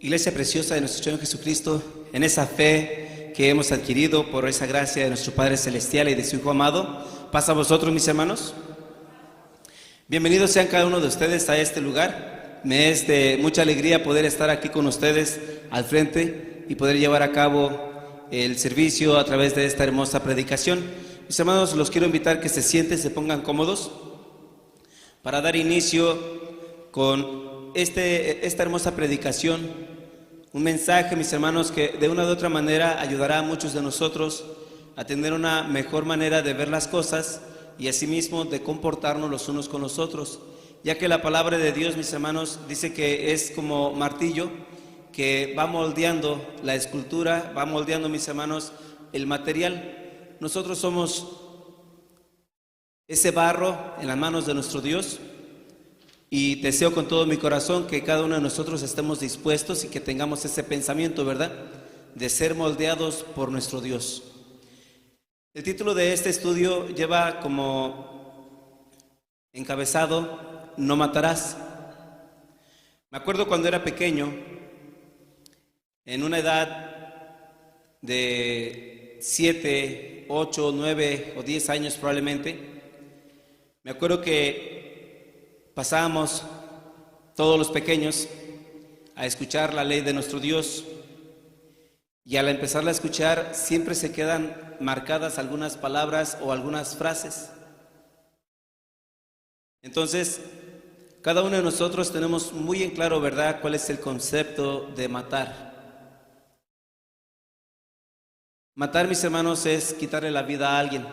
Iglesia preciosa de nuestro Señor Jesucristo, en esa fe que hemos adquirido por esa gracia de nuestro Padre Celestial y de su Hijo amado, pasa a vosotros, mis hermanos. Bienvenidos sean cada uno de ustedes a este lugar. Me es de mucha alegría poder estar aquí con ustedes al frente y poder llevar a cabo el servicio a través de esta hermosa predicación. Mis hermanos, los quiero invitar que se sienten, se pongan cómodos para dar inicio con esta hermosa predicación. Un mensaje, mis hermanos, que de una u otra manera ayudará a muchos de nosotros a tener una mejor manera de ver las cosas y asimismo de comportarnos los unos con los otros, ya que la palabra de Dios, mis hermanos, dice que es como martillo que va moldeando la escultura, va moldeando, mis hermanos, el material. Nosotros somos ese barro en las manos de nuestro Dios. Y deseo con todo mi corazón que cada uno de nosotros estemos dispuestos y que tengamos ese pensamiento, ¿verdad?, de ser moldeados por nuestro Dios. El título de este estudio lleva como encabezado: no matarás. Me acuerdo cuando era pequeño, en una edad de 7, 8, 9 o 10 años probablemente, me acuerdo que pasábamos todos los pequeños a escuchar la ley de nuestro Dios, y al empezarla a escuchar siempre se quedan marcadas algunas palabras o algunas frases. Entonces, cada uno de nosotros tenemos muy en claro, ¿verdad?, cuál es el concepto de matar. Matar, mis hermanos, es quitarle la vida a alguien.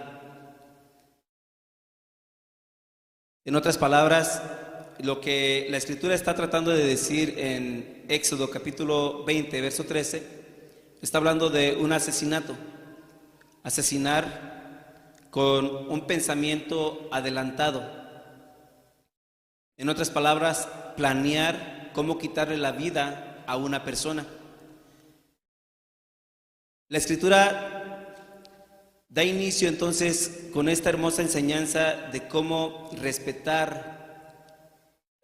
En otras palabras, lo que la Escritura está tratando de decir en Éxodo capítulo 20, verso 13, está hablando de un asesinato. Asesinar con un pensamiento adelantado. En otras palabras, planear cómo quitarle la vida a una persona. La Escritura da inicio entonces con esta hermosa enseñanza de cómo respetar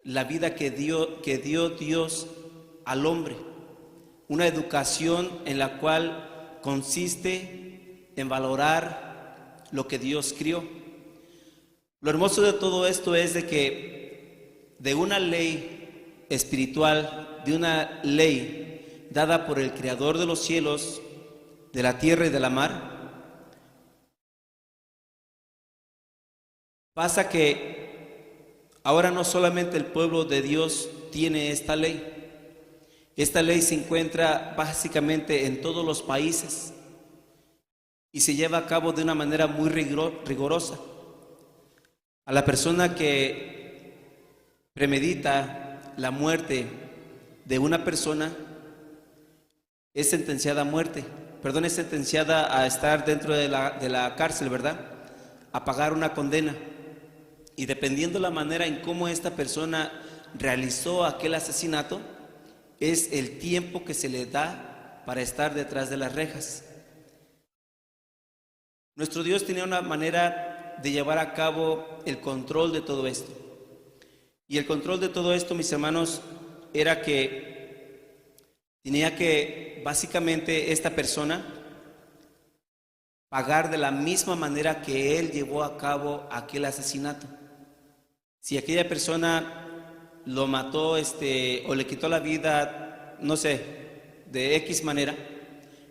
la vida que dio Dios al hombre. Una educación en la cual consiste en valorar lo que Dios crió. Lo hermoso de todo esto es de que de una ley espiritual, de una ley dada por el Creador de los cielos, de la tierra y de la mar, pasa que ahora no solamente el pueblo de Dios tiene esta ley se encuentra básicamente en todos los países y se lleva a cabo de una manera muy rigurosa. A la persona que premedita la muerte de una persona es sentenciada a muerte, es sentenciada a estar dentro de la cárcel, ¿verdad?, a pagar una condena. Y dependiendo la manera en cómo esta persona realizó aquel asesinato, es el tiempo que se le da para estar detrás de las rejas. Nuestro Dios tenía una manera de llevar a cabo el control de todo esto. Y el control de todo esto, mis hermanos, era que tenía que, básicamente, esta persona pagar de la misma manera que él llevó a cabo aquel asesinato. Si aquella persona lo mató o le quitó la vida, no sé, de X manera,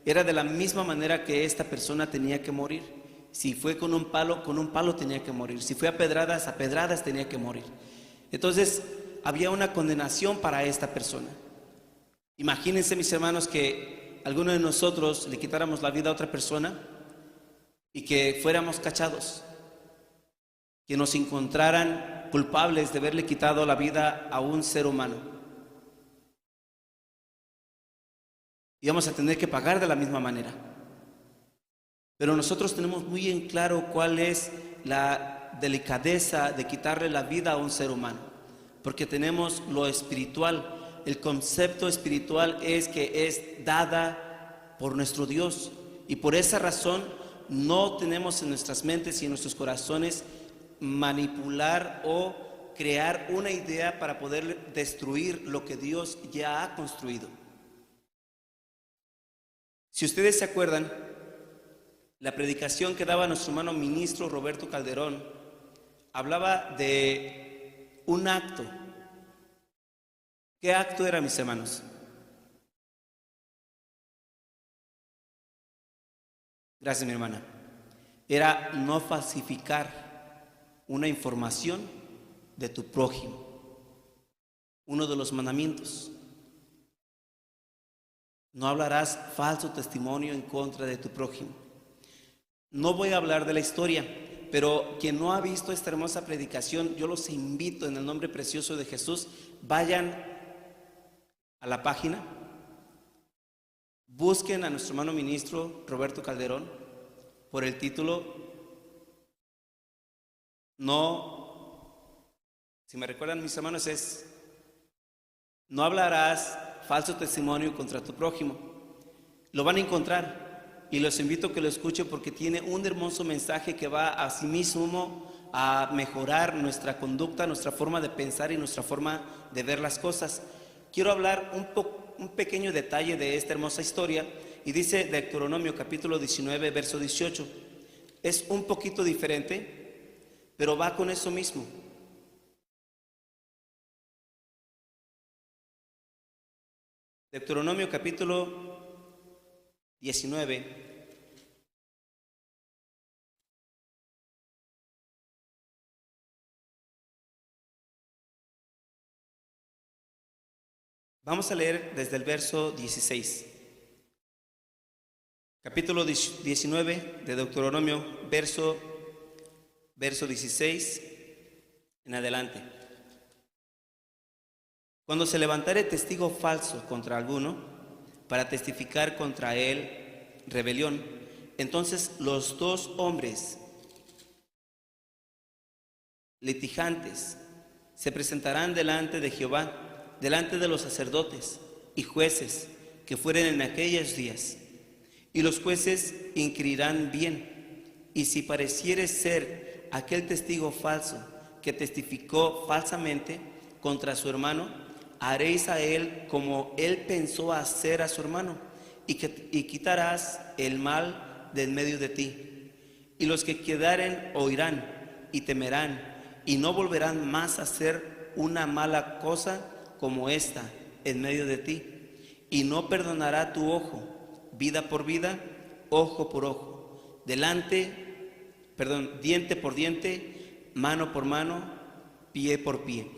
era de la misma manera que esta persona tenía que morir. Si fue con un palo tenía que morir. Si fue a pedradas tenía que morir. Entonces, había una condenación para esta persona. Imagínense, mis hermanos, que alguno de nosotros le quitáramos la vida a otra persona y que fuéramos cachados, que nos encontraran culpables de haberle quitado la vida a un ser humano. Íbamos a tener que pagar de la misma manera. Pero nosotros tenemos muy en claro cuál es la delicadeza de quitarle la vida a un ser humano, porque tenemos lo espiritual. El concepto espiritual es que es dada por nuestro Dios, y por esa razón no tenemos en nuestras mentes y en nuestros corazones manipular o crear una idea para poder destruir lo que Dios ya ha construido. Si ustedes se acuerdan, la predicación que daba nuestro hermano ministro Roberto Calderón hablaba de un acto. ¿Qué acto era, mis hermanos? Gracias, mi hermana. Era no falsificar una información de tu prójimo. Uno de los mandamientos. No hablarás falso testimonio en contra de tu prójimo. No voy a hablar de la historia, pero quien no ha visto esta hermosa predicación, yo los invito en el nombre precioso de Jesús, vayan a la página, busquen a nuestro hermano ministro Roberto Calderón por el título, si me recuerdan mis hermanos, es no hablarás falso testimonio contra tu prójimo. Lo van a encontrar y los invito a que lo escuchen porque tiene un hermoso mensaje que va a sí mismo a mejorar nuestra conducta, nuestra forma de pensar y nuestra forma de ver las cosas. Quiero hablar un pequeño detalle de esta hermosa historia y dice Deuteronomio capítulo 19 verso 18. Es un poquito diferente, pero va con eso mismo. Deuteronomio capítulo 19. Vamos a leer desde el verso 16. Capítulo 19 de Deuteronomio, verso 16 en adelante. Cuando se levantare testigo falso contra alguno, para testificar contra él rebelión, entonces los dos hombres litigantes se presentarán delante de Jehová, delante de los sacerdotes y jueces que fueren en aquellos días, y los jueces inquirirán bien, y si pareciere ser aquel testigo falso que testificó falsamente contra su hermano, haréis a él como él pensó hacer a su hermano, y quitarás el mal de en medio de ti. Y los que quedaren oirán y temerán, y no volverán más a hacer una mala cosa como esta en medio de ti. Y no perdonará tu ojo, vida por vida, ojo por ojo, diente por diente, mano por mano, pie por pie.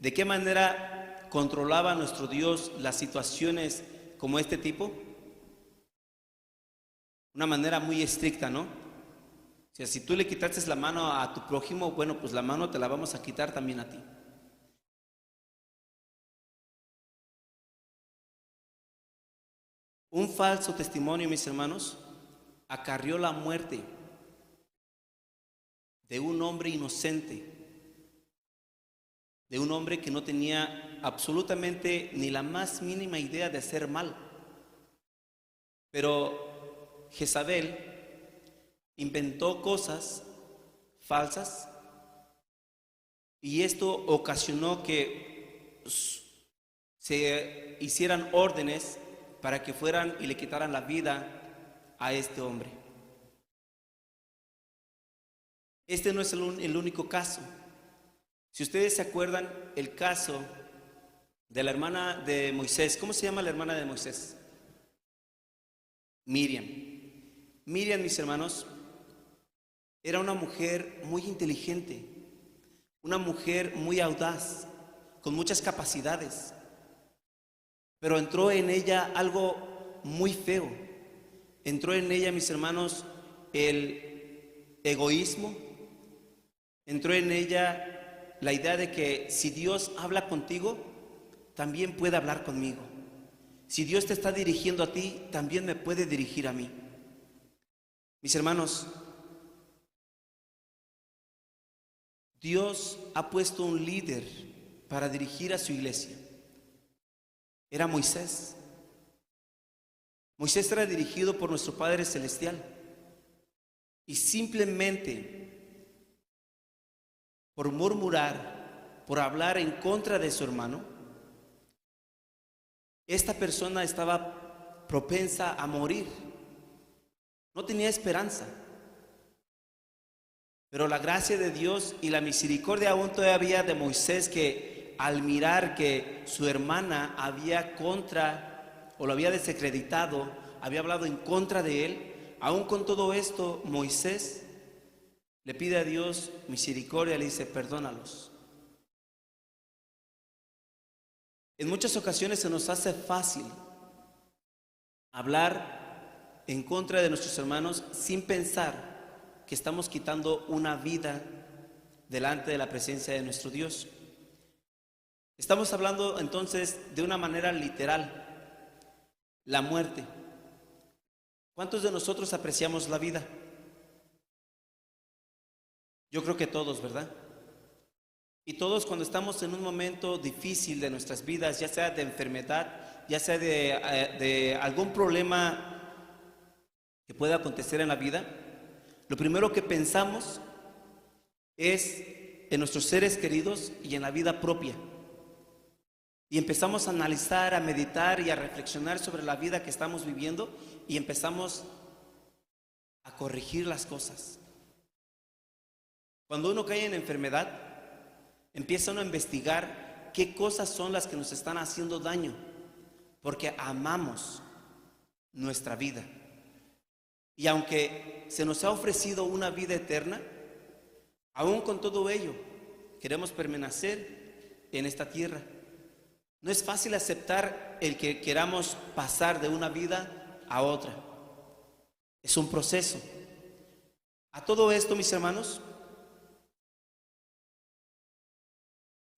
¿De qué manera controlaba nuestro Dios las situaciones como este tipo? Una manera muy estricta, ¿no? O sea, si tú le quitaste la mano a tu prójimo, bueno, pues la mano te la vamos a quitar también a ti. Un falso testimonio, mis hermanos, acarrió la muerte de un hombre inocente, de un hombre que no tenía absolutamente ni la más mínima idea de hacer mal. Pero Jezabel inventó cosas falsas y esto ocasionó que se hicieran órdenes para que fueran y le quitaran la vida a este hombre. Este no es el único caso. Si ustedes se acuerdan, el caso de la hermana de Moisés, ¿cómo se llama la hermana de Moisés? Miriam. Miriam, mis hermanos, era una mujer muy inteligente, una mujer muy audaz, con muchas capacidades, pero entró en ella algo muy feo. Entró en ella, mis hermanos, el egoísmo. Entró en ella la idea de que si Dios habla contigo, también puede hablar conmigo. Si Dios te está dirigiendo a ti, también me puede dirigir a mí. Mis hermanos, Dios ha puesto un líder para dirigir a su iglesia. Era Moisés. Moisés era dirigido por nuestro Padre Celestial. Y simplemente por murmurar, por hablar en contra de su hermano, esta persona estaba propensa a morir. No tenía esperanza. Pero la gracia de Dios y la misericordia aún todavía de Moisés, que al mirar que su hermana había lo había desacreditado, había hablado en contra de él, aún con todo esto, Moisés le pide a Dios misericordia, le dice, perdónalos. En muchas ocasiones se nos hace fácil hablar en contra de nuestros hermanos sin pensar que estamos quitando una vida delante de la presencia de nuestro Dios. Estamos hablando entonces de una manera literal, la muerte. ¿Cuántos de nosotros apreciamos la vida? Yo creo que todos, ¿verdad? Y todos, cuando estamos en un momento difícil de nuestras vidas, ya sea de enfermedad, ya sea de algún problema que pueda acontecer en la vida, lo primero que pensamos es en nuestros seres queridos y en la vida propia. Y empezamos a analizar, a meditar y a reflexionar sobre la vida que estamos viviendo y empezamos a corregir las cosas. Cuando uno cae en enfermedad, empieza uno a investigar qué cosas son las que nos están haciendo daño, porque amamos nuestra vida. Y aunque se nos ha ofrecido una vida eterna, aún con todo ello, queremos permanecer en esta tierra. No es fácil aceptar el que queramos pasar de una vida a otra. Es un proceso. A todo esto, mis hermanos,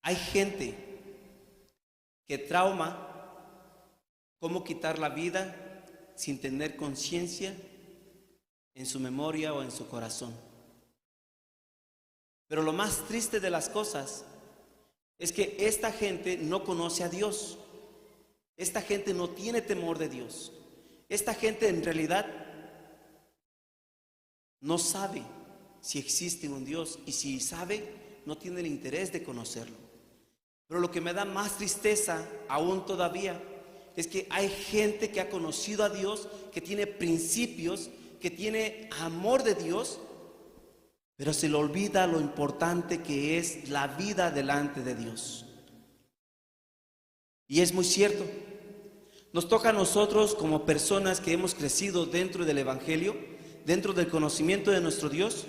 hay gente que trauma cómo quitar la vida sin tener conciencia en su memoria o en su corazón. Pero lo más triste de las cosas es que esta gente no conoce a Dios. Esta gente no tiene temor de Dios. Esta gente en realidad no sabe si existe un Dios, y si sabe, no tiene el interés de conocerlo. Pero lo que me da más tristeza aún todavía es que hay gente que ha conocido a Dios, que tiene principios, que tiene amor de Dios, pero se le olvida lo importante que es la vida delante de Dios. Y es muy cierto. Nos toca a nosotros, como personas que hemos crecido dentro del Evangelio, dentro del conocimiento de nuestro Dios,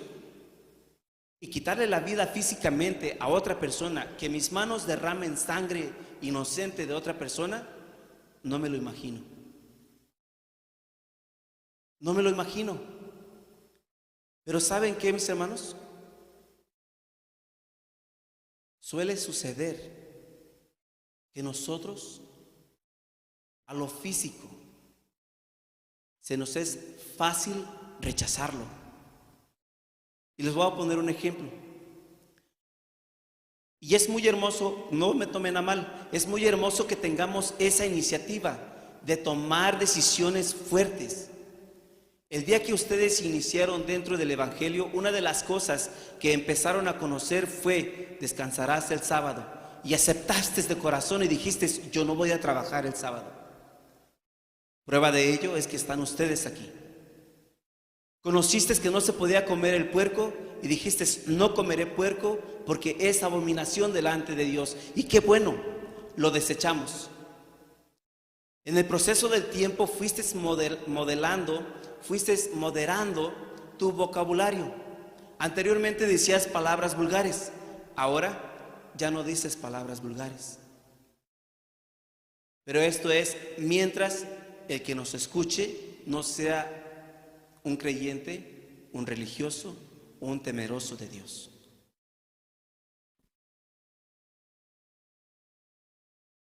y quitarle la vida físicamente a otra persona, que mis manos derramen sangre inocente de otra persona, no me lo imagino. No me lo imagino. Pero ¿saben qué, mis hermanos? Suele suceder que nosotros, a lo físico, se nos es fácil rechazarlo. Y les voy a poner un ejemplo. Y es muy hermoso, no me tomen a mal, es muy hermoso que tengamos esa iniciativa de tomar decisiones fuertes. El día que ustedes iniciaron dentro del Evangelio, una de las cosas que empezaron a conocer fue: descansarás el sábado. Y aceptaste de corazón y dijiste: yo no voy a trabajar el sábado. Prueba de ello es que están ustedes aquí. Conociste que no se podía comer el puerco y dijiste: no comeré puerco porque es abominación delante de Dios. Y qué bueno, lo desechamos. En el proceso del tiempo fuiste modelando, fuiste moderando tu vocabulario. Anteriormente decías palabras vulgares, ahora ya no dices palabras vulgares. Pero esto es mientras el que nos escuche no sea un creyente, un religioso o un temeroso de Dios.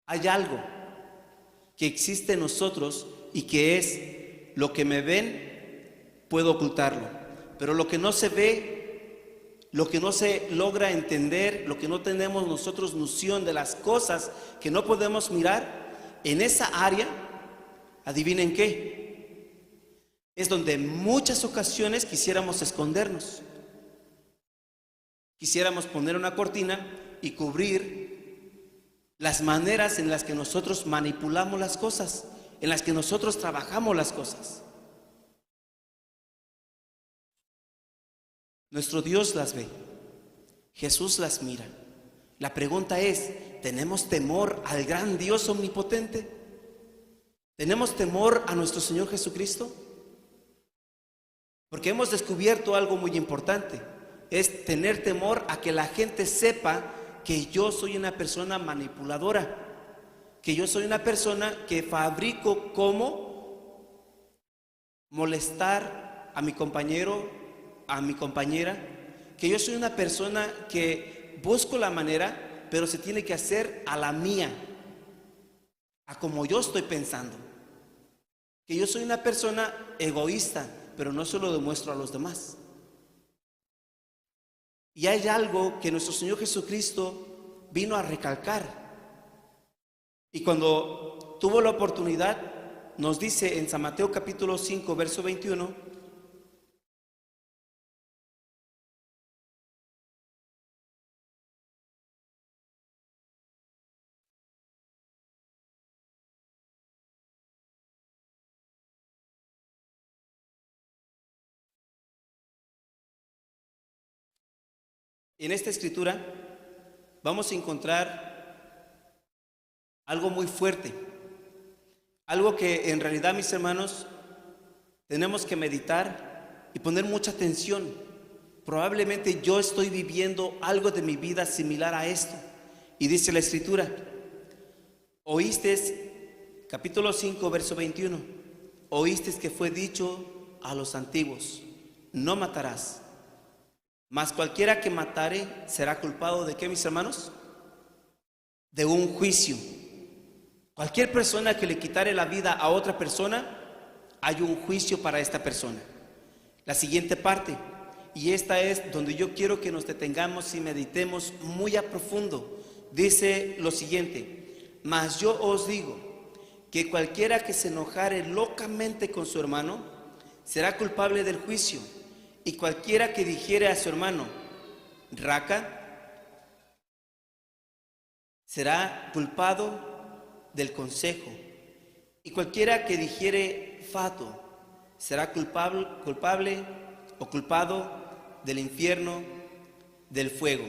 Hay algo que existe en nosotros y que es: lo que me ven, puedo ocultarlo, pero lo que no se ve, lo que no se logra entender, lo que no tenemos nosotros noción de las cosas que no podemos mirar, en esa área, adivinen qué, es donde en muchas ocasiones quisiéramos escondernos. Quisiéramos poner una cortina y cubrir las maneras en las que nosotros manipulamos las cosas, en las que nosotros trabajamos las cosas. Nuestro Dios las ve, Jesús las mira. La pregunta es, ¿tenemos temor al gran Dios omnipotente? ¿Tenemos temor a nuestro Señor Jesucristo? Porque hemos descubierto algo muy importante, es tener temor a que la gente sepa que yo soy una persona manipuladora, que yo soy una persona que fabrico cómo molestar a mi compañero, a mi compañera, que yo soy una persona que busco la manera, pero se tiene que hacer a la mía, a como yo estoy pensando, que yo soy una persona egoísta, pero no se lo demuestro a los demás. Y hay algo que nuestro Señor Jesucristo vino a recalcar. Y cuando tuvo la oportunidad, nos dice en San Mateo capítulo 5, verso 21, en esta escritura vamos a encontrar algo muy fuerte, algo que en realidad, mis hermanos, tenemos que meditar y poner mucha atención. Probablemente yo estoy viviendo algo de mi vida similar a esto. Y dice la escritura, oíste, capítulo 5, verso 21, oíste que fue dicho a los antiguos, no matarás. Mas cualquiera que matare será culpado de ¿qué, mis hermanos? De un juicio. Cualquier persona que le quitare la vida a otra persona, hay un juicio para esta persona. La siguiente parte, y esta es donde yo quiero que nos detengamos y meditemos muy a profundo, dice lo siguiente: mas yo os digo que cualquiera que se enojare locamente con su hermano será culpable del juicio. Y cualquiera que dijere a su hermano, raca, será culpado del consejo. Y cualquiera que dijere fato, será culpable o culpado del infierno, del fuego.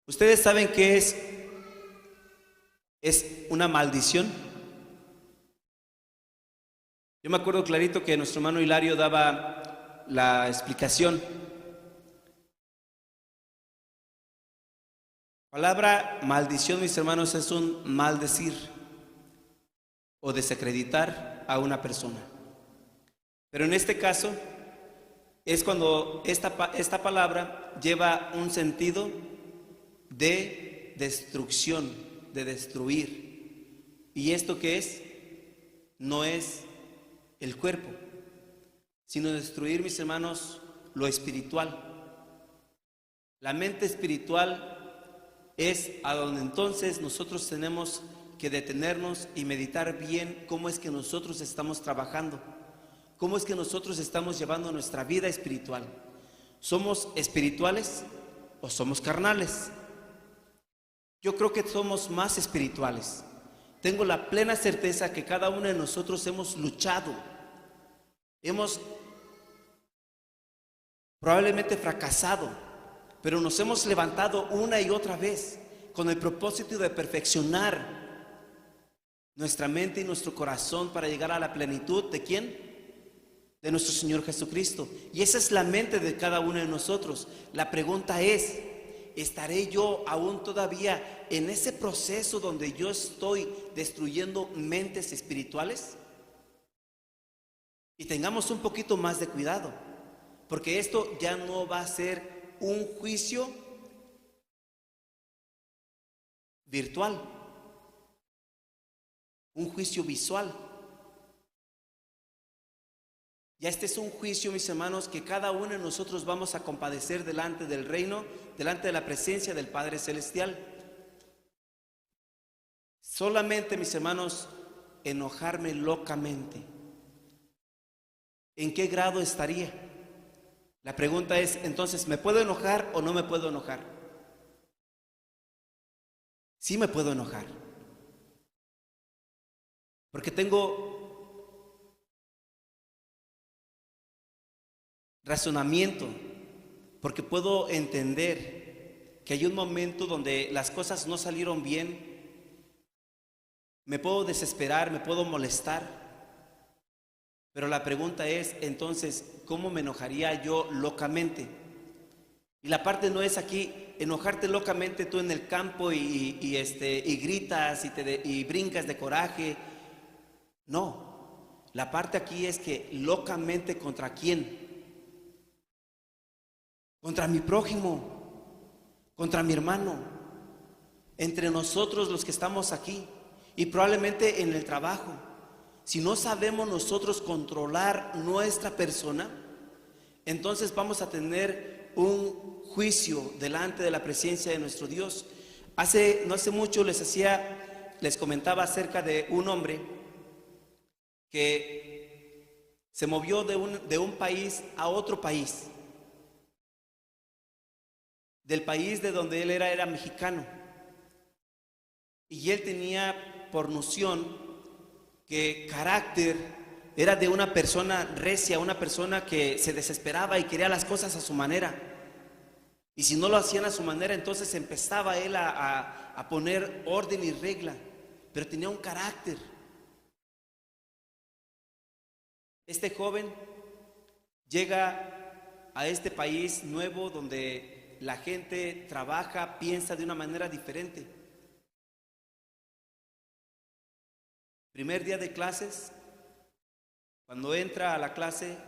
¿Ustedes saben qué es una maldición? Yo me acuerdo clarito que nuestro hermano Hilario daba la explicación. La palabra maldición, mis hermanos, es un maldecir o desacreditar a una persona. Pero en este caso es cuando esta palabra lleva un sentido de destrucción, de destruir. ¿Y esto qué es? No es el cuerpo, sino destruir, mis hermanos, lo espiritual. La mente espiritual es a donde entonces nosotros tenemos que detenernos y meditar bien cómo es que nosotros estamos trabajando, cómo es que nosotros estamos llevando nuestra vida espiritual. ¿Somos espirituales o somos carnales? Yo creo que somos más espirituales. Tengo la plena certeza que cada uno de nosotros hemos luchado, hemos probablemente fracasado, pero nos hemos levantado una y otra vez con el propósito de perfeccionar nuestra mente y nuestro corazón para llegar a la plenitud ¿de quién? De nuestro Señor Jesucristo. Y esa es la mente de cada uno de nosotros. La pregunta es, ¿estaré yo aún todavía en ese proceso donde yo estoy destruyendo mentes espirituales? Y tengamos un poquito más de cuidado, porque esto ya no va a ser un juicio virtual, un juicio visual. Ya este es un juicio, mis hermanos, que cada uno de nosotros vamos a compadecer delante del reino, delante de la presencia del Padre Celestial. Solamente, mis hermanos, enojarme locamente. ¿En qué grado estaría? La pregunta es, entonces, ¿me puedo enojar o no me puedo enojar? Sí me puedo enojar, porque tengo razonamiento, porque puedo entender que hay un momento donde las cosas no salieron bien, me puedo desesperar, me puedo molestar, pero la pregunta es, entonces, ¿cómo me enojaría yo locamente? Y la parte no es aquí enojarte locamente tú en el campo y gritas y brincas de coraje. No, la parte aquí es que locamente ¿contra quién? Contra mi prójimo, contra mi hermano, entre nosotros los que estamos aquí y probablemente en el trabajo. Si no sabemos nosotros controlar nuestra persona, entonces vamos a tener un juicio delante de la presencia de nuestro Dios. No hace mucho les comentaba acerca de un hombre que se movió de un país a otro país. Del país de donde él era mexicano. Y él tenía por noción que carácter era de una persona recia, una persona que se desesperaba y quería las cosas a su manera. Y si no lo hacían a su manera, entonces empezaba él a poner orden y regla. Pero tenía un carácter. Este joven llega a este país nuevo donde la gente trabaja, piensa de una manera diferente. Primer día de clases, cuando entra a la clase,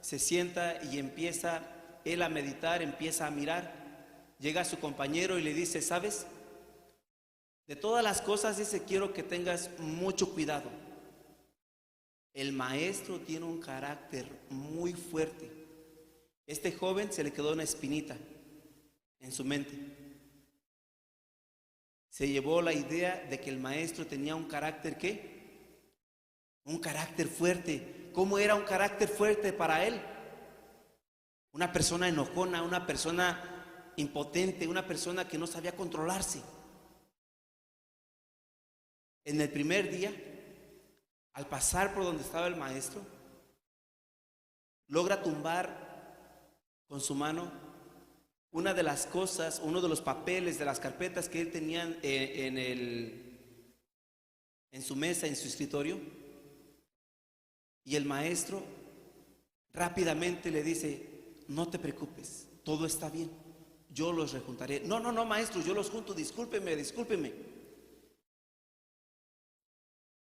se sienta y empieza él a meditar, empieza a mirar. Llega su compañero y le dice, ¿sabes? De todas las cosas, dice, quiero que tengas mucho cuidado. El maestro tiene un carácter muy fuerte. Este joven se le quedó una espinita en su mente. Se llevó la idea de que el maestro tenía un carácter, ¿qué? Un carácter fuerte. ¿Cómo era un carácter fuerte para él? Una persona enojona, una persona impotente, una persona que no sabía controlarse. En el primer día, al pasar por donde estaba el maestro, logra tumbar con su mano una de las cosas, uno de los papeles de las carpetas que él tenía en su mesa, en su escritorio. Y el maestro rápidamente le dice, no te preocupes, todo está bien, yo los rejuntaré. No, maestro, yo los junto, discúlpeme.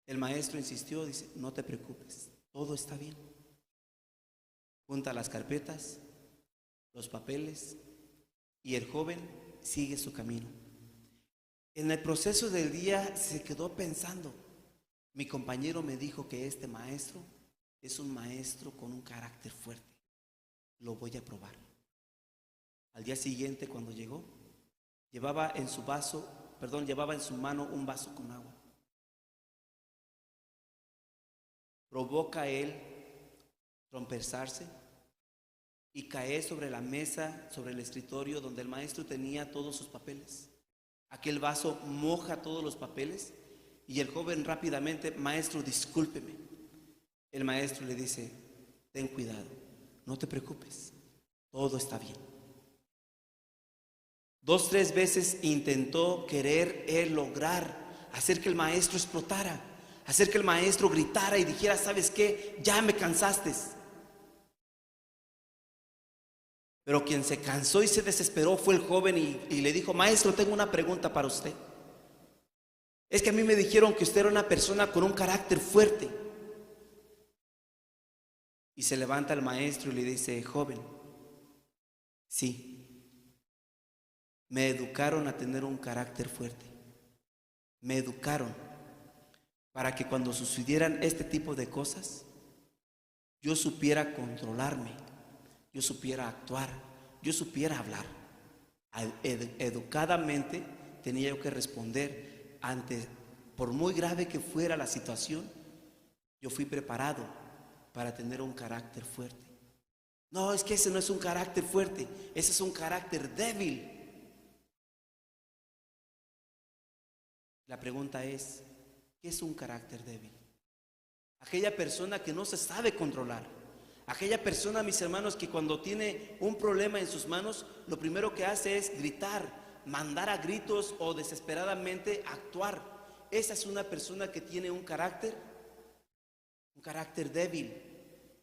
El maestro insistió, dice, no te preocupes, todo está bien. Junta las carpetas, los papeles, y el joven sigue su camino. En el proceso del día se quedó pensando, mi compañero me dijo que este maestro es un maestro con un carácter fuerte, lo voy a probar. Al día siguiente, cuando llegó, llevaba en su mano un vaso con agua. Provoca él trompezarse y caer sobre la mesa, sobre el escritorio donde el maestro tenía todos sus papeles. Aquel vaso moja todos los papeles y el joven rápidamente, maestro, discúlpeme. El maestro le dice, ten cuidado, no te preocupes, todo está bien. 2, 3 veces intentó querer él lograr hacer que el maestro explotara, hacer que el maestro gritara y dijera, ¿sabes qué? Ya me cansaste. Pero quien se cansó y se desesperó fue el joven y le dijo, maestro, tengo una pregunta para usted. Es que a mí me dijeron que usted era una persona con un carácter fuerte. Y se levanta el maestro y le dice, joven, sí, me educaron a tener un carácter fuerte. Me educaron para que cuando sucedieran este tipo de cosas, yo supiera controlarme, yo supiera actuar, yo supiera hablar. Educadamente tenía yo que responder por muy grave que fuera la situación, yo fui preparado para tener un carácter fuerte. No, es que ese no es un carácter fuerte, ese es un carácter débil. La pregunta es, ¿qué es un carácter débil? Aquella persona que no se sabe controlar. Aquella persona, mis hermanos, que cuando tiene un problema en sus manos, lo primero que hace es gritar, mandar a gritos o desesperadamente actuar. Esa es una persona que tiene un carácter débil.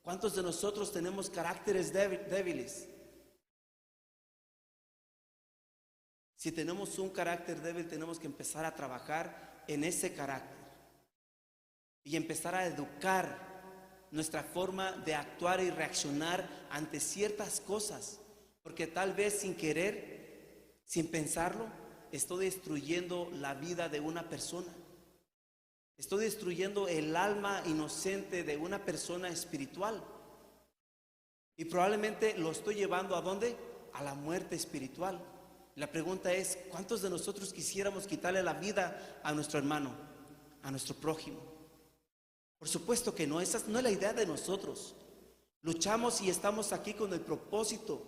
¿Cuántos de nosotros tenemos caracteres débiles? Si tenemos un carácter débil, tenemos que empezar a trabajar en ese carácter y empezar a educar nuestra forma de actuar y reaccionar ante ciertas cosas, porque tal vez sin querer, sin pensarlo, estoy destruyendo la vida de una persona. Estoy destruyendo el alma inocente de una persona espiritual. Y probablemente lo estoy llevando ¿a dónde? A la muerte espiritual. La pregunta es, ¿cuántos de nosotros quisiéramos quitarle la vida a nuestro hermano, a nuestro prójimo? Por supuesto que no, esa no es la idea de nosotros. Luchamos y estamos aquí con el propósito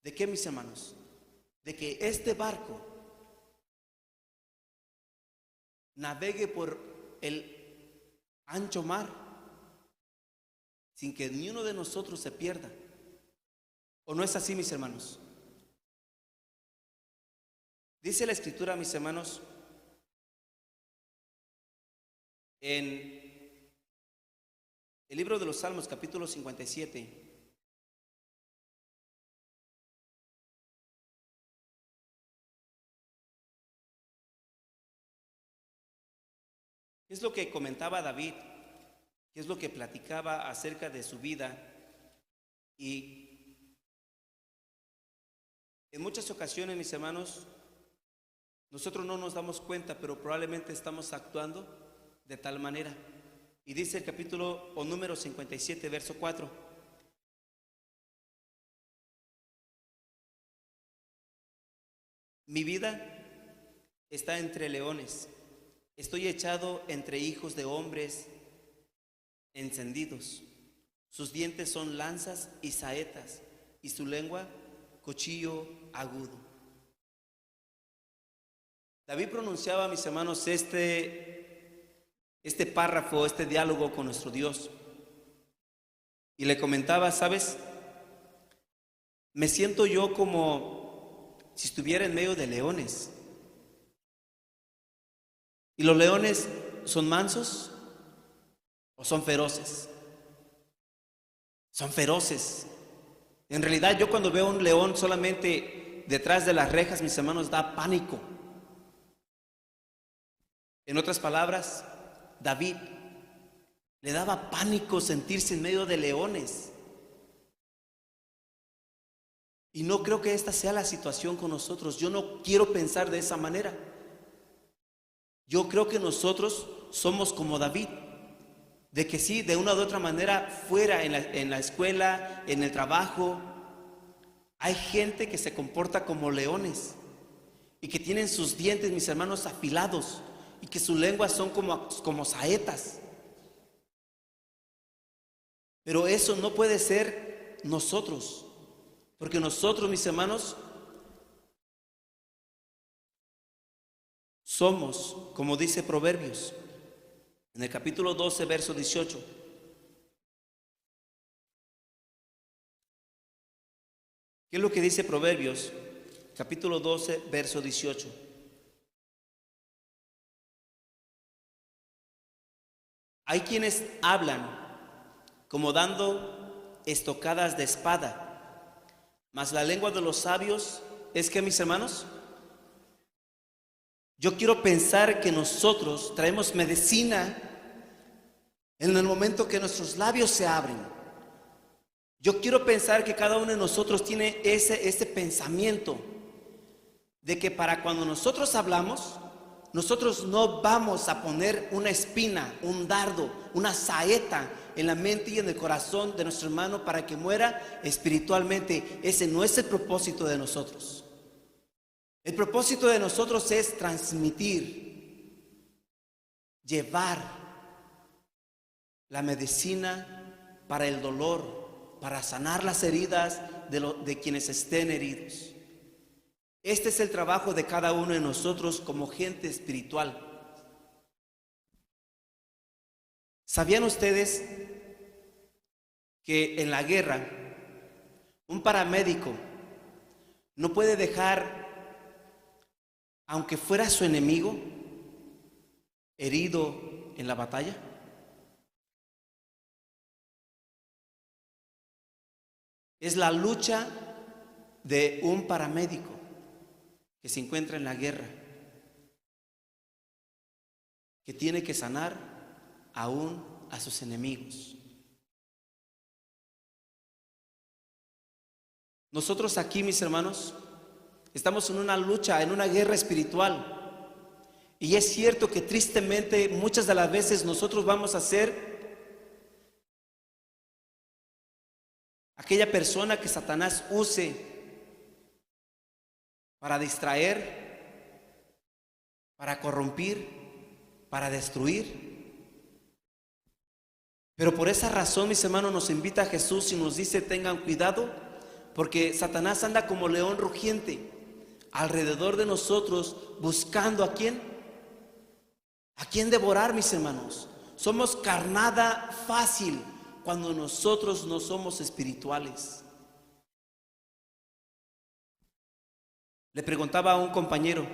¿de qué, mis hermanos? De que este barco navegue por el ancho mar sin que ni uno de nosotros se pierda. ¿O no es así, mis hermanos? Dice la Escritura, mis hermanos, en el libro de los Salmos, capítulo 57. ¿Qué es lo que comentaba David? ¿Qué es lo que platicaba acerca de su vida? Y en muchas ocasiones, mis hermanos, nosotros no nos damos cuenta, pero probablemente estamos actuando de tal manera. Y dice el capítulo o número 57, verso 4. Mi vida está entre leones. Estoy echado entre hijos de hombres encendidos. Sus dientes son lanzas y saetas, y su lengua cuchillo agudo. David pronunciaba, mis hermanos, este párrafo, este diálogo con nuestro Dios. Y le comentaba, ¿sabes? Me siento yo como si estuviera en medio de leones. ¿Y los leones son mansos o son feroces? Son feroces. En realidad, yo cuando veo un león solamente detrás de las rejas, mis hermanos, da pánico. En otras palabras, David le daba pánico sentirse en medio de leones. Y no creo que esta sea la situación con nosotros. Yo no quiero pensar de esa manera. Yo creo que nosotros somos como David, de que sí, de una u otra manera, fuera en la escuela, en el trabajo, hay gente que se comporta como leones y que tienen sus dientes, mis hermanos, afilados y que sus lenguas son como saetas. Pero eso no puede ser nosotros, porque nosotros, mis hermanos, somos, como dice Proverbios, en el capítulo 12, verso 18. ¿Qué es lo que dice Proverbios? Capítulo 12, verso 18. Hay quienes hablan como dando estocadas de espada, mas la lengua de los sabios es que, mis hermanos, yo quiero pensar que nosotros traemos medicina en el momento que nuestros labios se abren. Yo quiero pensar que cada uno de nosotros tiene ese pensamiento de que para cuando nosotros hablamos, nosotros no vamos a poner una espina, un dardo, una saeta en la mente y en el corazón de nuestro hermano para que muera espiritualmente. Ese no es el propósito de nosotros. El propósito de nosotros es transmitir, llevar la medicina para el dolor, para sanar las heridas de quienes estén heridos. Este es el trabajo de cada uno de nosotros como gente espiritual. ¿Sabían ustedes que en la guerra un paramédico no puede dejar, aunque fuera su enemigo, herido en la batalla? Es la lucha de un paramédico que se encuentra en la guerra, que tiene que sanar aún a sus enemigos. Nosotros aquí, mis hermanos, estamos en una lucha, en una guerra espiritual. Y es cierto que tristemente muchas de las veces nosotros vamos a ser aquella persona que Satanás use para distraer, para corrompir, para destruir. Pero por esa razón, mis hermanos, nos invita a Jesús y nos dice: tengan cuidado, porque Satanás anda como león rugiente alrededor de nosotros, buscando a quién devorar, mis hermanos. Somos carnada fácil cuando nosotros no somos espirituales. Le preguntaba a un compañero: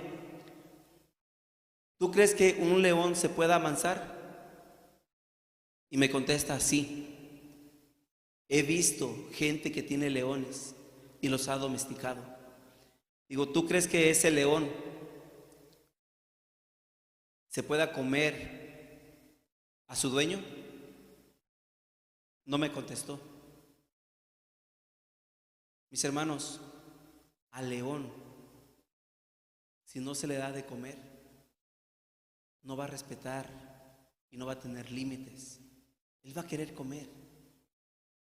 ¿tú crees que un león se pueda amansar? Y me contesta: sí. He visto gente que tiene leones y los ha domesticado. Digo: ¿tú crees que ese león se pueda comer a su dueño? No me contestó. Mis hermanos, al león, si no se le da de comer, no va a respetar y no va a tener límites. Él va a querer comer.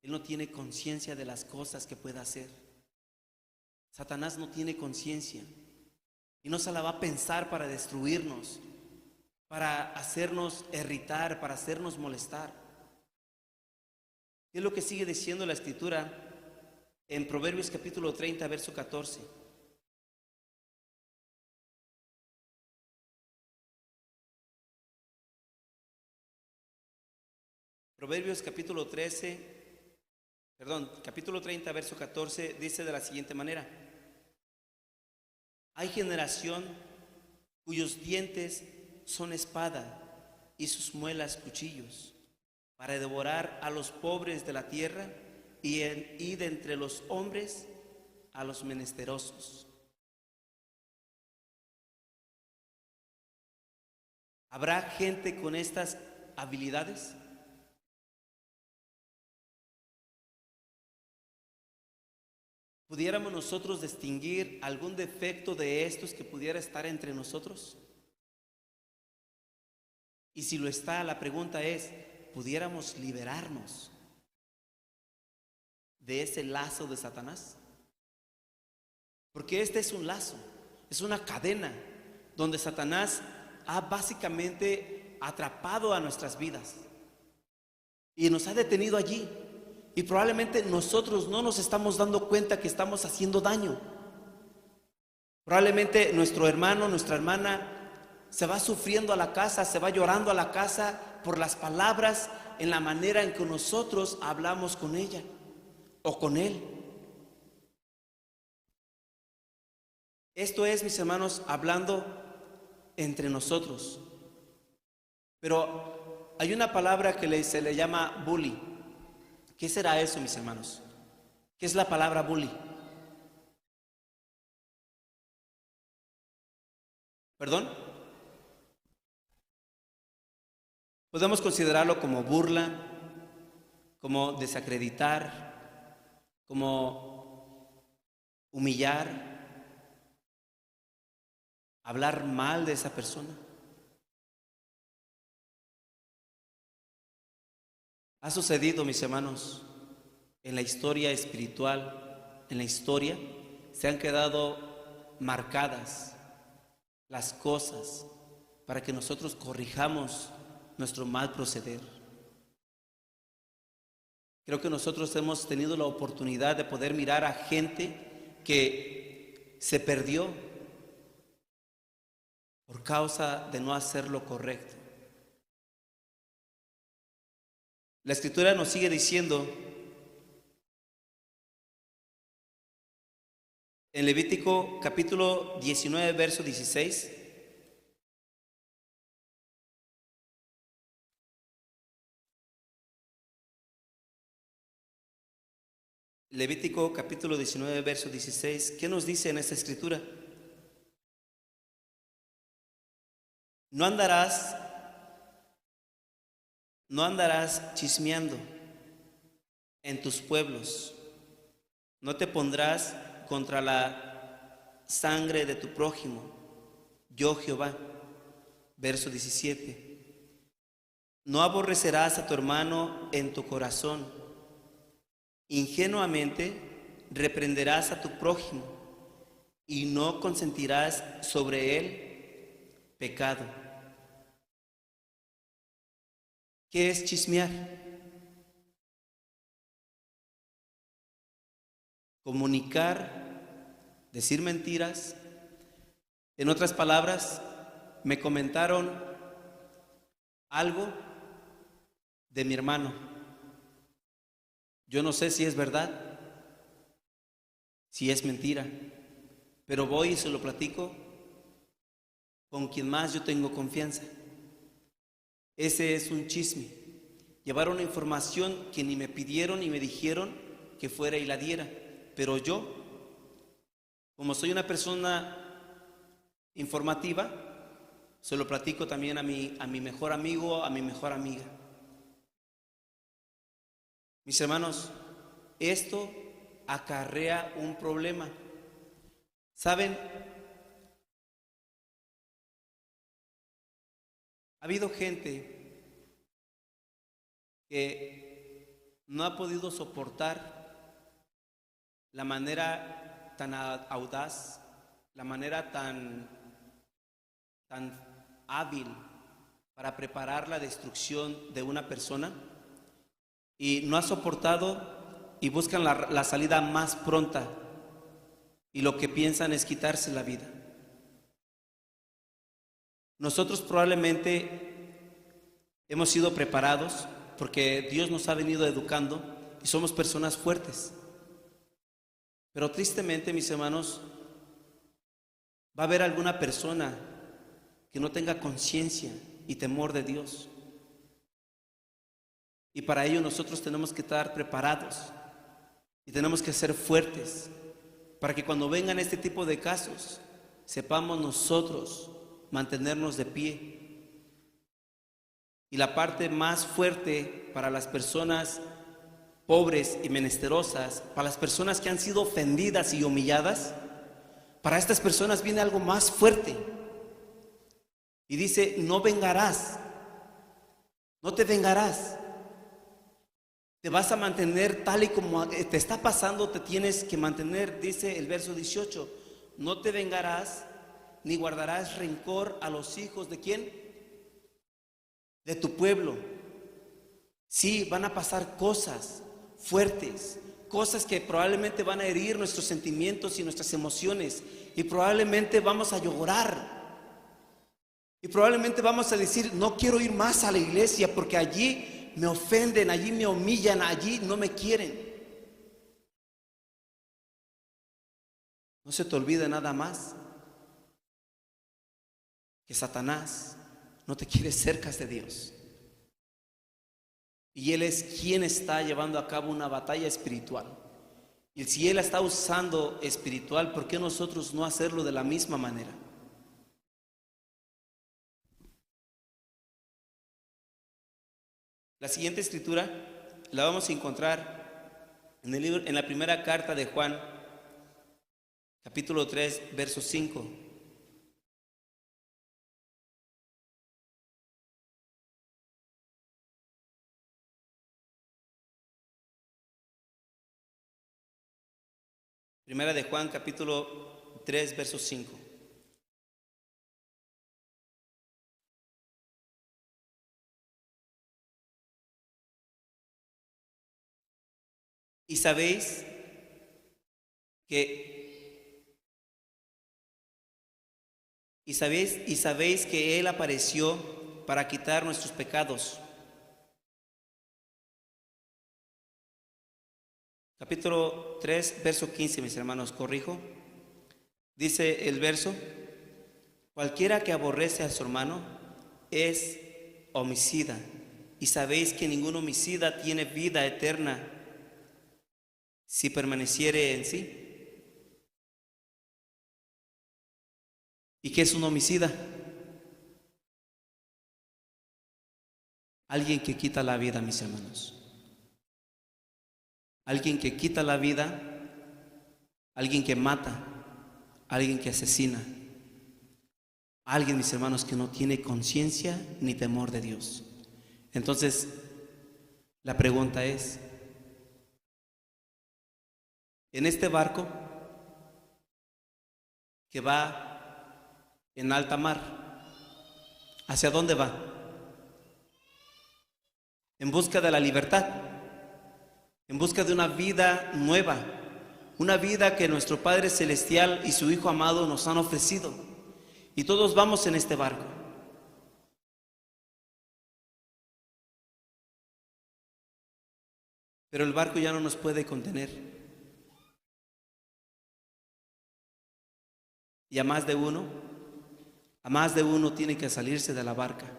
Él no tiene conciencia de las cosas que pueda hacer. Satanás no tiene conciencia y no se la va a pensar para destruirnos, para hacernos irritar, para hacernos molestar. ¿Qué es lo que sigue diciendo la Escritura en Proverbios capítulo 30, verso 14? Proverbios capítulo 30, verso 14 dice de la siguiente manera: hay generación cuyos dientes son espada y sus muelas cuchillos, para devorar a los pobres de la tierra y de entre los hombres a los menesterosos. ¿Habrá gente con estas habilidades? ¿Pudiéramos nosotros distinguir algún defecto de estos que pudiera estar entre nosotros? Y si lo está, la pregunta es: ¿pudiéramos liberarnos de ese lazo de Satanás? Porque este es un lazo, es una cadena donde Satanás ha básicamente atrapado a nuestras vidas y nos ha detenido allí. Y probablemente nosotros no nos estamos dando cuenta que estamos haciendo daño. Probablemente nuestro hermano, nuestra hermana se va sufriendo a la casa, se va llorando a la casa por las palabras, en la manera en que nosotros hablamos con ella o con él. Esto es, mis hermanos, hablando entre nosotros. Pero hay una palabra que se le llama bully. ¿Qué será eso, mis hermanos? ¿Qué es la palabra bully? ¿Perdón? Podemos considerarlo como burla, como desacreditar, como humillar, hablar mal de esa persona. Ha sucedido, mis hermanos, en la historia espiritual, en la historia, se han quedado marcadas las cosas para que nosotros corrijamos nuestro mal proceder. Creo que nosotros hemos tenido la oportunidad de poder mirar a gente que se perdió por causa de no hacer lo correcto. La Escritura nos sigue diciendo en Levítico capítulo 19, verso 16. Levítico capítulo 19, verso 16. ¿Qué nos dice en esta escritura? No andarás chismeando en tus pueblos. No te pondrás contra la sangre de tu prójimo. Yo Jehová. Verso 17. No aborrecerás a tu hermano en tu corazón. Ingenuamente reprenderás a tu prójimo y no consentirás sobre él pecado. ¿Qué es chismear? Comunicar, decir mentiras. En otras palabras, me comentaron algo de mi hermano. Yo no sé si es verdad, si es mentira, pero voy y se lo platico con quien más yo tengo confianza. Ese es un chisme. Llevar una información que ni me pidieron ni me dijeron que fuera y la diera. Pero yo, como soy una persona informativa, se lo platico también a mi mejor amigo, a mi mejor amiga. Mis hermanos, esto acarrea un problema. ¿Saben? Ha habido gente que no ha podido soportar la manera tan audaz, la manera tan hábil para preparar la destrucción de una persona, y no ha soportado y buscan la salida más pronta, y lo que piensan es quitarse la vida. Nosotros probablemente hemos sido preparados porque Dios nos ha venido educando y somos personas fuertes. Pero tristemente, mis hermanos, va a haber alguna persona que no tenga conciencia y temor de Dios. Y para ello nosotros tenemos que estar preparados y tenemos que ser fuertes para que cuando vengan este tipo de casos sepamos nosotros mantenernos de pie. Y la parte más fuerte para las personas pobres y menesterosas, para las personas que han sido ofendidas y humilladas, para estas personas viene algo más fuerte. Y dice, no vengarás, no te vengarás. Te vas a mantener tal y como te está pasando, te tienes que mantener, dice el verso 18, no te vengarás ni guardarás rencor a los hijos ¿de quién? De tu pueblo. Sí, van a pasar cosas fuertes, cosas que probablemente van a herir nuestros sentimientos y nuestras emociones, y probablemente vamos a llorar. Y probablemente vamos a decir, no quiero ir más a la iglesia porque allí me ofenden, allí me humillan, allí no me quieren. No se te olvide nada más que Satanás no te quiere cerca de Dios. Y Él es quien está llevando a cabo una batalla espiritual. Y si Él la está usando espiritual, ¿por qué nosotros no hacerlo de la misma manera? La siguiente escritura la vamos a encontrar en el libro, en la primera carta de Juan, capítulo 3, verso 5. Primera de Juan, capítulo 3, verso 5. Y sabéis que y sabéis que Él apareció para quitar nuestros pecados. Capítulo 3, verso 15, mis hermanos, corrijo. Dice el verso: cualquiera que aborrece a su hermano es homicida, y sabéis que ningún homicida tiene vida eterna si permaneciere en sí. ¿Y qué es un homicida? Alguien que quita la vida, mis hermanos. Alguien que quita la vida, alguien que mata, alguien que asesina. Alguien, mis hermanos, que no tiene conciencia ni temor de Dios. Entonces, la pregunta es, en este barco que va en alta mar, ¿hacia dónde va? En busca de la libertad, en busca de una vida nueva, una vida que nuestro Padre Celestial y su Hijo amado nos han ofrecido. Y todos vamos en este barco. Pero el barco ya no nos puede contener. Y a más de uno tiene que salirse de la barca.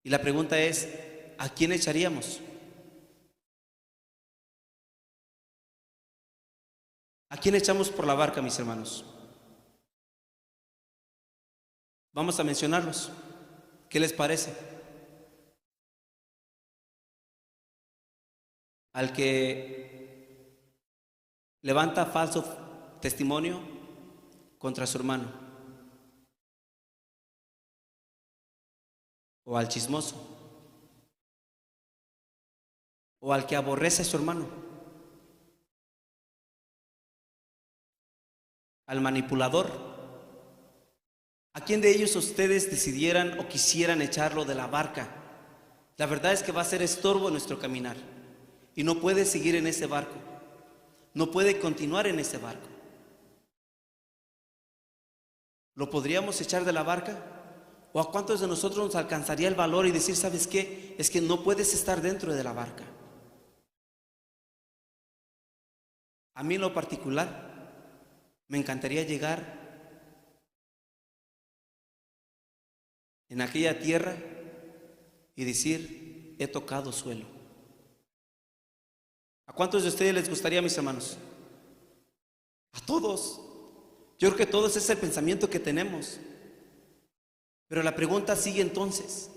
Y la pregunta es, ¿a quién echaríamos? ¿A quién echamos por la barca, mis hermanos? Vamos a mencionarlos. ¿Qué les parece? Al que levanta falso testimonio contra su hermano, o al chismoso, o al que aborrece a su hermano, al manipulador. ¿A quién de ellos ustedes decidieran o quisieran echarlo de la barca? La verdad es que va a ser estorbo en nuestro caminar y no puede seguir en ese barco, no puede continuar en ese barco. ¿Lo podríamos echar de la barca? ¿O a cuántos de nosotros nos alcanzaría el valor y decir, ¿sabes qué? Es que no puedes estar dentro de la barca? A mí en lo particular me encantaría llegar en aquella tierra y decir, he tocado suelo. ¿A cuántos de ustedes les gustaría, mis hermanos? A todos. Yo creo que todos es el pensamiento que tenemos. Pero la pregunta sigue entonces,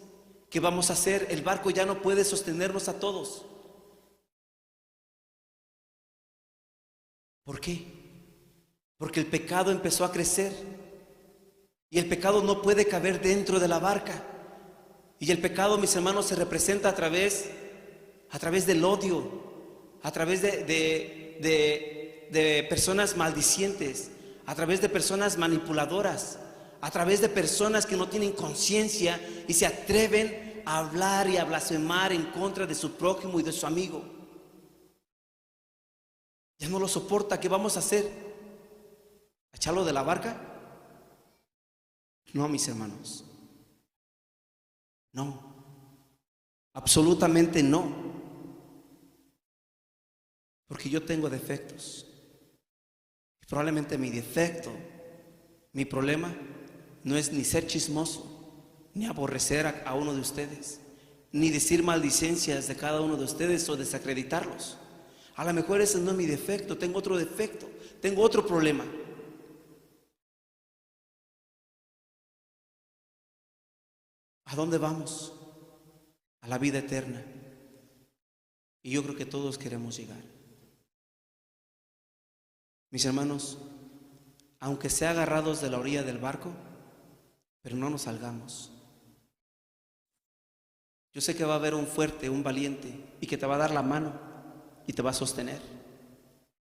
¿qué vamos a hacer? El barco ya no puede sostenernos a todos. ¿Por qué? Porque el pecado empezó a crecer y el pecado no puede caber dentro de la barca. Y el pecado, mis hermanos, se representa a través del odio, a través de personas maldicientes, a través de personas manipuladoras, a través de personas que no tienen conciencia y se atreven a hablar y a blasfemar en contra de su prójimo y de su amigo. Ya no lo soporta. ¿Qué vamos a hacer? ¿Echarlo de la barca? No, mis hermanos. No. Absolutamente no. Porque yo tengo defectos. Y probablemente mi defecto, mi problema, no es ni ser chismoso, ni aborrecer a uno de ustedes, ni decir maldicencias de cada uno de ustedes o desacreditarlos. A lo mejor ese no es mi defecto, tengo otro defecto, tengo otro problema. ¿A dónde vamos? A la vida eterna. Y yo creo que todos queremos llegar. Mis hermanos, aunque sea agarrados de la orilla del barco, pero no nos salgamos. Yo sé que va a haber un fuerte, un valiente, y que te va a dar la mano y te va a sostener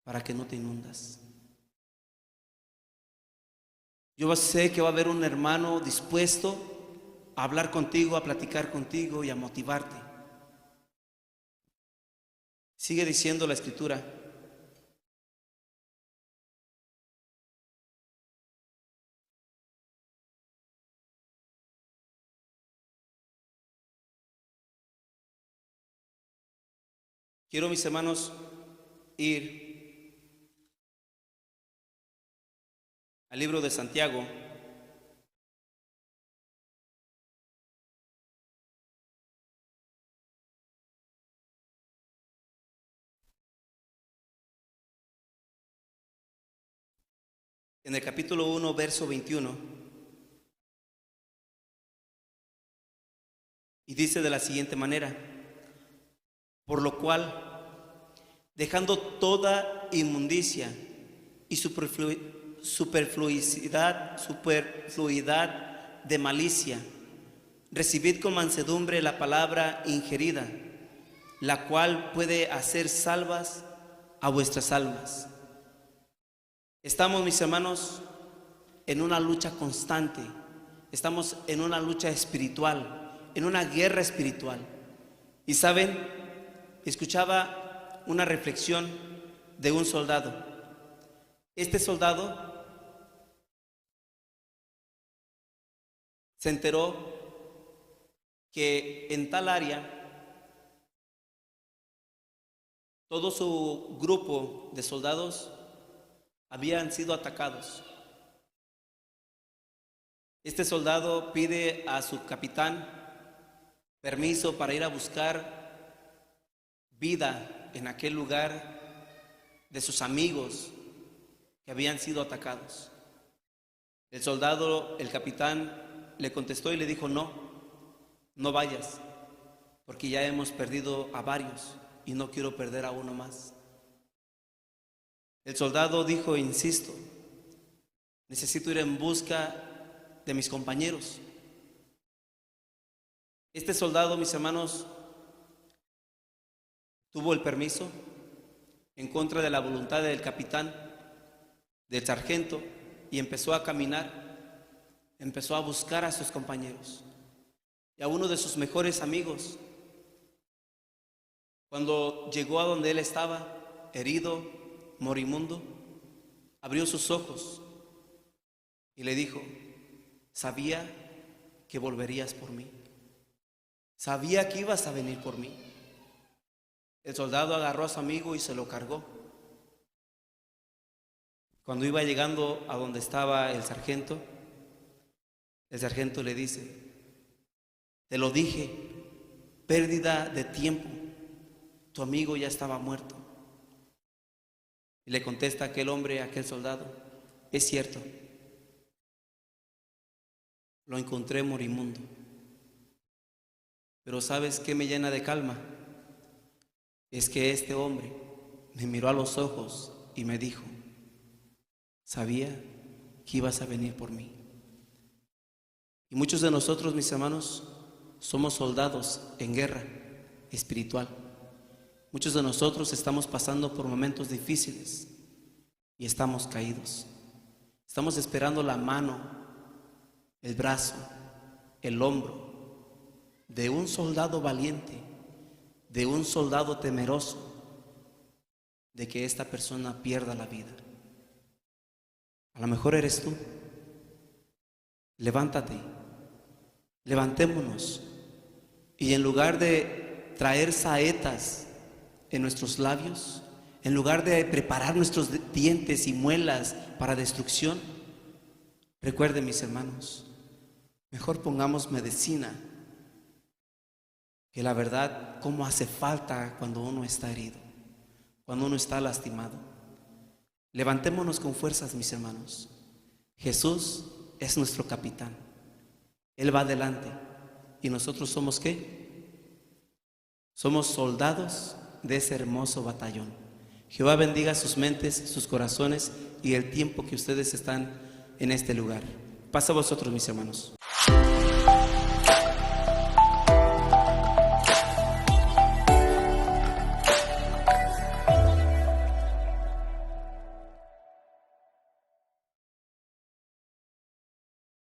para que no te inundas. Yo sé que va a haber un hermano dispuesto a hablar contigo, a platicar contigo y a motivarte. Sigue diciendo la Escritura Quiero, mis hermanos, ir al libro de Santiago, en el capítulo 1, verso 21, y dice de la siguiente manera: por lo cual, dejando toda inmundicia y superfluidad de malicia, recibid con mansedumbre la palabra ingerida, la cual puede hacer salvas a vuestras almas. Estamos, mis hermanos, en una lucha constante. Estamos en una lucha espiritual, en una guerra espiritual. Y saben, escuchaba una reflexión de un soldado. Este soldado se enteró que en tal área todo su grupo de soldados habían sido atacados. Este soldado pide a su capitán permiso para ir a buscar vida en aquel lugar de sus amigos que habían sido atacados. El soldado, el capitán, le contestó y le dijo: no vayas, porque ya hemos perdido a varios y no quiero perder a uno más. El soldado dijo: insisto, necesito ir en busca de mis compañeros. Este soldado, mis hermanos, tuvo el permiso en contra de la voluntad del capitán, del sargento, y empezó a caminar, empezó a buscar a sus compañeros y a uno de sus mejores amigos. Cuando llegó a donde él estaba, herido, moribundo, abrió sus ojos y le dijo: sabía que volverías por mí, sabía que ibas a venir por mí. El soldado agarró a su amigo y se lo cargó. Cuando iba llegando a donde estaba el sargento le dice: te lo dije, pérdida de tiempo, tu amigo ya estaba muerto. Y le contesta aquel hombre, aquel soldado: es cierto, lo encontré moribundo, pero ¿sabes qué me llena de calma? Es que este hombre me miró a los ojos y me dijo: sabía que ibas a venir por mí. Y muchos de nosotros, mis hermanos, somos soldados en guerra espiritual. Muchos de nosotros estamos pasando por momentos difíciles y estamos caídos. Estamos esperando la mano, el brazo, el hombro de un soldado valiente, de un soldado temeroso de que esta persona pierda la vida. A lo mejor eres tú. Levántate, levantémonos, y en lugar de traer saetas en nuestros labios, en lugar de preparar nuestros dientes y muelas para destrucción, recuerden, mis hermanos, mejor pongamos medicina, que la verdad, cómo hace falta cuando uno está herido, cuando uno está lastimado. Levantémonos con fuerzas, mis hermanos. Jesús es nuestro capitán. Él va adelante. ¿Y nosotros somos qué? Somos soldados de ese hermoso batallón. Jehová bendiga sus mentes, sus corazones y el tiempo que ustedes están en este lugar. Pasa a vosotros, mis hermanos.